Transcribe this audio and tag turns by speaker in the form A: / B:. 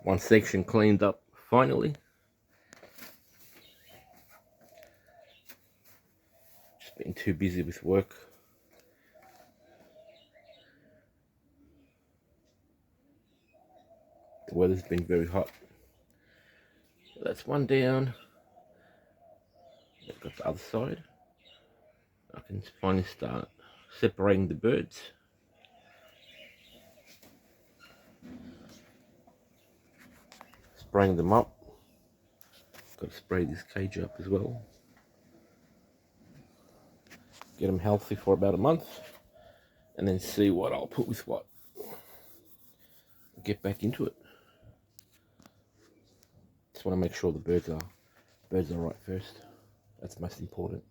A: One section cleaned up finally. Just been too busy with work. The weather's been very hot. That's one down. I've got the other side. I can finally start separating the birds. Spraying them up. Got to spray this cage up as well. Get them healthy for about a month, and then see what I'll put with what. Get back into it. Just want to make sure the birds are right first. That's most important.